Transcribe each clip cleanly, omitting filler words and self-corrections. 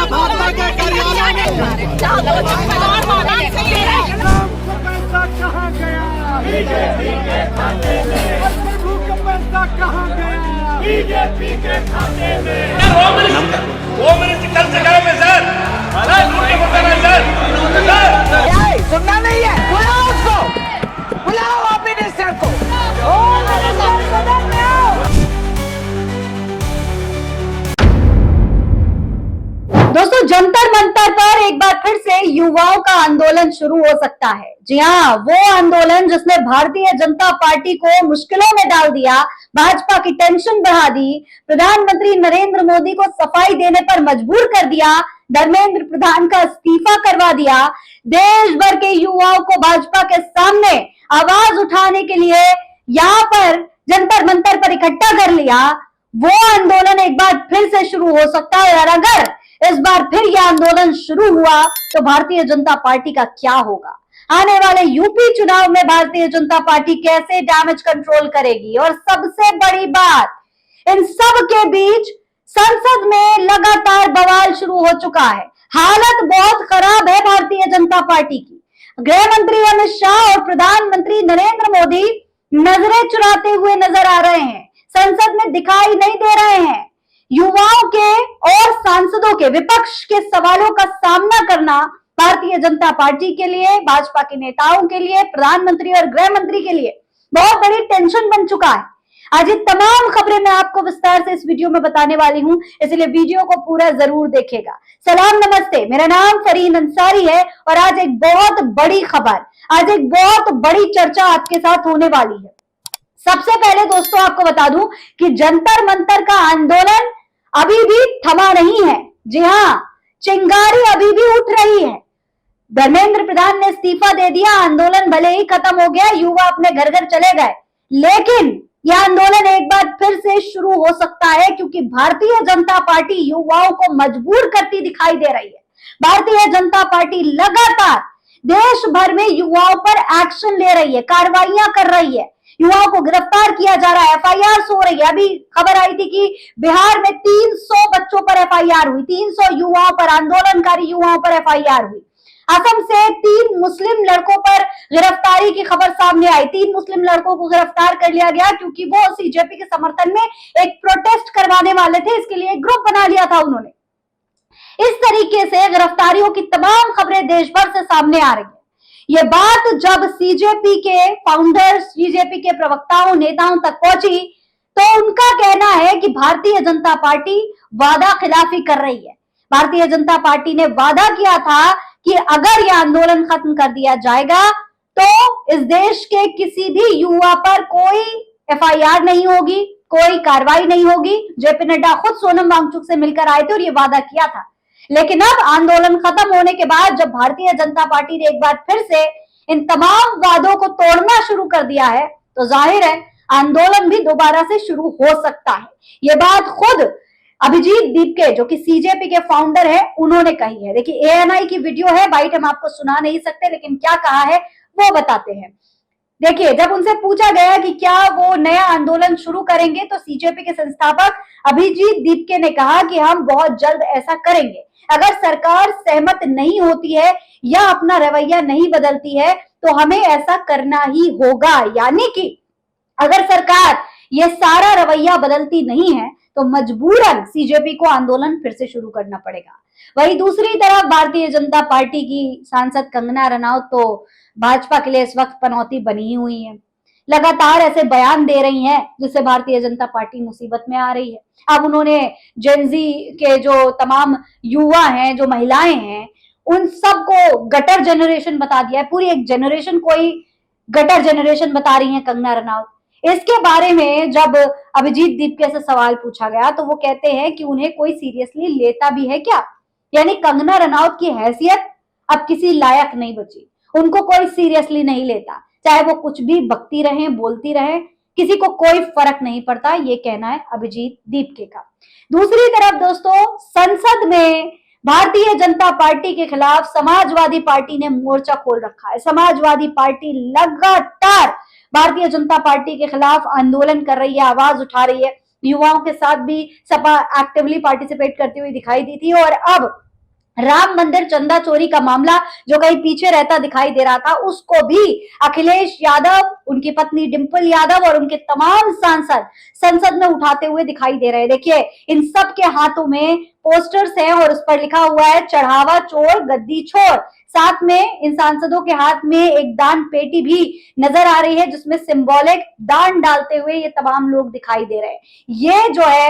भाजपा के कार्यालय में कहाँ गया? बीजेपी के खाते में। पैसा कहाँ गया? बीजेपी के खाते में। होम मिनिस्टर कल से गायब है सर। सुनना नहीं है, बुलाओ उसको, बुलाओ आप मिनिस्टर को। दोस्तों, जंतर मंतर पर एक बार फिर से युवाओं का आंदोलन शुरू हो सकता है। जी हाँ, वो आंदोलन जिसने भारतीय जनता पार्टी को मुश्किलों में डाल दिया, भाजपा की टेंशन बढ़ा दी, प्रधानमंत्री नरेंद्र मोदी को सफाई देने पर मजबूर कर दिया, धर्मेंद्र प्रधान का इस्तीफा करवा दिया, देश भर के युवाओं को भाजपा के सामने आवाज उठाने के लिए यहाँ पर जंतर मंतर पर इकट्ठा कर लिया। वो आंदोलन एक बार फिर से शुरू हो सकता है, और अगर इस बार फिर यह आंदोलन शुरू हुआ तो भारतीय जनता पार्टी का क्या होगा? आने वाले यूपी चुनाव में भारतीय जनता पार्टी कैसे डैमेज कंट्रोल करेगी? और सबसे बड़ी बात, इन सब के बीच संसद में लगातार बवाल शुरू हो चुका है। हालत बहुत खराब है भारतीय जनता पार्टी की। गृह मंत्री अमित शाह और प्रधानमंत्री नरेंद्र मोदी नजरें चुराते हुए नजर आ रहे हैं, संसद में दिखाई नहीं दे रहे हैं। युवाओं के और सांसदों के विपक्ष के सवालों का सामना करना भारतीय जनता पार्टी के लिए, भाजपा के नेताओं के लिए, प्रधानमंत्री और गृह मंत्री के लिए बहुत बड़ी टेंशन बन चुका है। आज ये तमाम खबरें मैं आपको विस्तार से इस वीडियो में बताने वाली हूं, इसलिए वीडियो को पूरा जरूर देखेगा। सलाम नमस्ते, मेरा नाम फरीन अंसारी है और आज एक बहुत बड़ी खबर, आज एक बहुत बड़ी चर्चा आपके साथ होने वाली है। सबसे पहले दोस्तों आपको बता दूं कि जंतर मंतर का आंदोलन अभी भी थमा नहीं है। जी हाँ, चिंगारी अभी भी उठ रही है। धर्मेंद्र प्रधान ने इस्तीफा दे दिया, आंदोलन भले ही खत्म हो गया, युवा अपने घर घर चले गए, लेकिन यह आंदोलन एक बार फिर से शुरू हो सकता है, क्योंकि भारतीय जनता पार्टी युवाओं को मजबूर करती दिखाई दे रही है। भारतीय जनता पार्टी लगातार देश भर में युवाओं पर एक्शन ले रही है, कार्रवाइयां कर रही है, युवाओं को गिरफ्तार किया जा रहा है, एफआईआर हो रही है। अभी खबर आई थी कि बिहार में 300 बच्चों पर एफआईआर हुई, 300 युवाओं पर, आंदोलनकारी युवाओं पर एफआईआर हुई। असम से 3 मुस्लिम लड़कों पर गिरफ्तारी की खबर सामने आई। 3 मुस्लिम लड़कों को गिरफ्तार कर लिया गया क्योंकि वो सीजेपी के समर्थन में एक प्रोटेस्ट करवाने वाले थे, इसके लिए एक ग्रुप बना लिया था उन्होंने। इस तरीके से गिरफ्तारियों की तमाम खबरें देश भर से सामने आ रही है। ये बात जब सीजेपी के फाउंडर्स, सीजेपी के प्रवक्ताओं, नेताओं तक पहुंची तो उनका कहना है कि भारतीय जनता पार्टी वादा खिलाफी कर रही है। भारतीय जनता पार्टी ने वादा किया था कि अगर यह आंदोलन खत्म कर दिया जाएगा तो इस देश के किसी भी युवा पर कोई एफआईआर नहीं होगी, कोई कार्रवाई नहीं होगी। जेपी नड्डा खुद सोनम वांगचुक से मिलकर आए थे और ये वादा किया था। लेकिन अब आंदोलन खत्म होने के बाद जब भारतीय जनता पार्टी ने एक बार फिर से इन तमाम वादों को तोड़ना शुरू कर दिया है तो जाहिर है आंदोलन भी दोबारा से शुरू हो सकता है। ये बात खुद अभिजीत दीपके, जो कि सीजेपी के फाउंडर है, उन्होंने कही है। देखिए, एएनआई की वीडियो है, बाइट हम आपको सुना नहीं सकते, लेकिन क्या कहा है वो बताते हैं। देखिए, जब उनसे पूछा गया कि क्या वो नया आंदोलन शुरू करेंगे तो सीजेपी के संस्थापक अभिजीत दीपके ने कहा कि हम बहुत जल्द ऐसा करेंगे। अगर सरकार सहमत नहीं होती है या अपना रवैया नहीं बदलती है तो हमें ऐसा करना ही होगा। यानी कि अगर सरकार ये सारा रवैया बदलती नहीं है तो मजबूरन सीजेपी को आंदोलन फिर से शुरू करना पड़ेगा। वहीं दूसरी तरफ भारतीय जनता पार्टी की सांसद कंगना रनौत तो भाजपा के लिए इस वक्त पनौती बनी हुई है, लगातार ऐसे बयान दे रही हैं जिससे भारतीय जनता पार्टी मुसीबत में आ रही है। अब उन्होंने जेनजी के जो तमाम युवा हैं, जो महिलाएं हैं, उन सबको गटर जनरेशन बता दिया है। पूरी एक जनरेशन को ही गटर जनरेशन बता रही हैं कंगना रनौत। इसके बारे में जब अभिजीत दीपके से सवाल पूछा गया तो वो कहते हैं कि उन्हें कोई सीरियसली लेता भी है क्या? यानी कंगना रनौत की हैसियत अब किसी लायक नहीं बची, उनको कोई सीरियसली नहीं लेता, चाहे वो कुछ भी बकती रहे, बोलती रहे, किसी को कोई फर्क नहीं पड़ता। ये कहना है अभिजीत दीपके का। दूसरी तरफ दोस्तों, संसद में भारतीय जनता पार्टी के खिलाफ समाजवादी पार्टी ने मोर्चा खोल रखा है। समाजवादी पार्टी लगातार भारतीय जनता पार्टी के खिलाफ आंदोलन कर रही है, आवाज उठा रही है। युवाओं के साथ भी सपा एक्टिवली पार्टिसिपेट करती हुई दिखाई दी थी और अब राम मंदिर चंदा चोरी का मामला जो कहीं पीछे रहता दिखाई दे रहा था, उसको भी अखिलेश यादव, उनकी पत्नी डिंपल यादव और उनके तमाम सांसद संसद में उठाते हुए दिखाई दे रहे हैं। देखिए, इन सब के हाथों में पोस्टर्स हैं और उस पर लिखा हुआ है चढ़ावा चोर गद्दी छोड़। साथ में इन सांसदों के हाथ में एक दान पेटी भी नजर आ रही है जिसमें सिंबॉलिक दान डालते हुए ये तमाम लोग दिखाई दे रहे हैं। ये जो है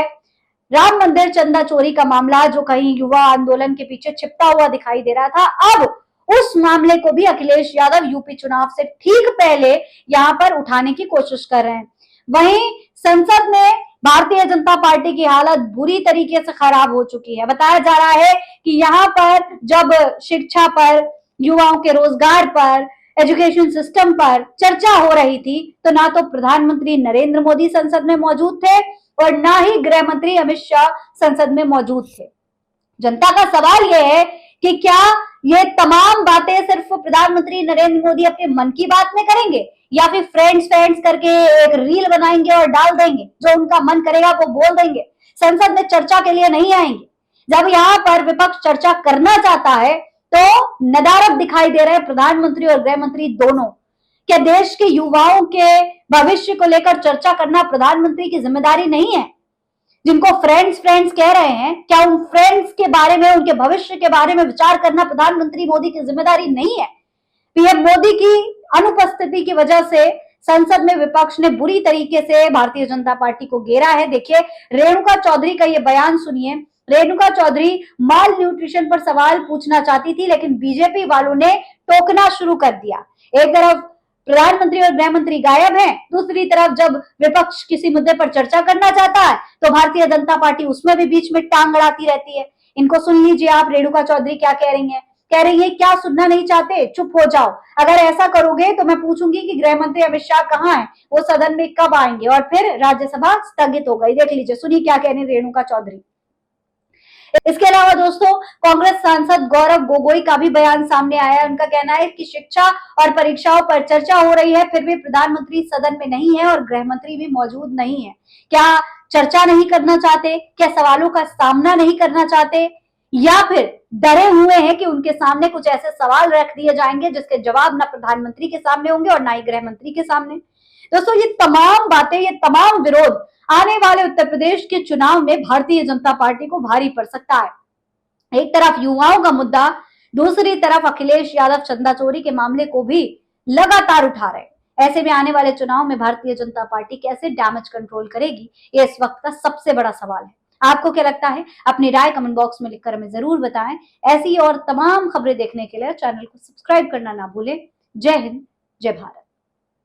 राम मंदिर चंदा चोरी का मामला जो कहीं युवा आंदोलन के पीछे छिपता हुआ दिखाई दे रहा था, अब उस मामले को भी अखिलेश यादव यूपी चुनाव से ठीक पहले यहां पर उठाने की कोशिश कर रहे हैं। वहीं संसद में भारतीय जनता पार्टी की हालत बुरी तरीके से खराब हो चुकी है। बताया जा रहा है कि यहाँ पर जब शिक्षा पर, युवाओं के रोजगार पर, एजुकेशन सिस्टम पर चर्चा हो रही थी तो ना तो प्रधानमंत्री नरेंद्र मोदी संसद में मौजूद थे और ना ही गृह मंत्री अमित शाह संसद में मौजूद थे। जनता का सवाल यह है कि क्या ये तमाम बातें सिर्फ प्रधानमंत्री नरेंद्र मोदी अपने मन की बात में करेंगे या फिर फ्रेंड्स करके एक रील बनाएंगे और डाल देंगे, जो उनका मन करेगा वो बोल देंगे, संसद में चर्चा के लिए नहीं आएंगे। जब यहाँ पर विपक्ष चर्चा करना चाहता है तो नदारद दिखाई दे रहे हैं प्रधानमंत्री और गृह मंत्री दोनों। क्या देश के युवाओं के भविष्य को लेकर चर्चा करना प्रधानमंत्री की जिम्मेदारी नहीं है? जिनको फ्रेंड्स कह रहे हैं, क्या उन फ्रेंड्स के बारे में, उनके भविष्य के बारे में विचार करना प्रधानमंत्री मोदी की जिम्मेदारी नहीं है? पीएम मोदी की अनुपस्थिति की वजह से संसद में विपक्ष ने बुरी तरीके से भारतीय जनता पार्टी को घेरा है। देखिए, रेणुका चौधरी का ये बयान सुनिए। रेणुका चौधरी माल न्यूट्रिशन पर सवाल पूछना चाहती थी लेकिन बीजेपी वालों ने टोकना शुरू कर दिया। एक तरफ प्रधानमंत्री और गृह मंत्री गायब हैं, दूसरी तरफ जब विपक्ष किसी मुद्दे पर चर्चा करना चाहता है तो भारतीय जनता पार्टी उसमें भी बीच में टांग अड़ाती रहती है। इनको सुन लीजिए आप, रेणुका चौधरी क्या कह रही हैं। कह रही है, क्या सुनना नहीं चाहते? चुप हो जाओ। अगर ऐसा करोगे तो मैं पूछूंगी कि गृह मंत्री अमित शाह कहाँ हैं, वो सदन में कब आएंगे और फिर राज्यसभा स्थगित हो गई। देख लीजिए, सुनिए क्या कह रही रेणुका चौधरी। इसके अलावा दोस्तों, कांग्रेस सांसद गौरव गोगोई का भी बयान सामने आया है। उनका कहना है कि शिक्षा और परीक्षाओं पर चर्चा हो रही है फिर भी प्रधानमंत्री सदन में नहीं है और गृह मंत्री भी मौजूद नहीं है। क्या चर्चा नहीं करना चाहते? क्या सवालों का सामना नहीं करना चाहते, या फिर डरे हुए हैं कि उनके सामने कुछ ऐसे सवाल रख दिए जाएंगे जिसके जवाब ना प्रधानमंत्री के सामने होंगे और ना ही गृह मंत्री के सामने? दोस्तों, ये तमाम बातें, ये तमाम विरोध आने वाले उत्तर प्रदेश के चुनाव में भारतीय जनता पार्टी को भारी पड़ सकता है। एक तरफ युवाओं का मुद्दा, दूसरी तरफ अखिलेश यादव चंदा चोरी के मामले को भी लगातार उठा रहे। ऐसे में आने वाले चुनाव में भारतीय जनता पार्टी कैसे डैमेज कंट्रोल करेगी, ये इस वक्त का सबसे बड़ा सवाल है। आपको क्या लगता है? अपनी राय कमेंट बॉक्स में लिखकर हमें जरूर बताएं। ऐसी और तमाम खबरें देखने के लिए चैनल को सब्सक्राइब करना ना भूलें। जय हिंद, जय भारत।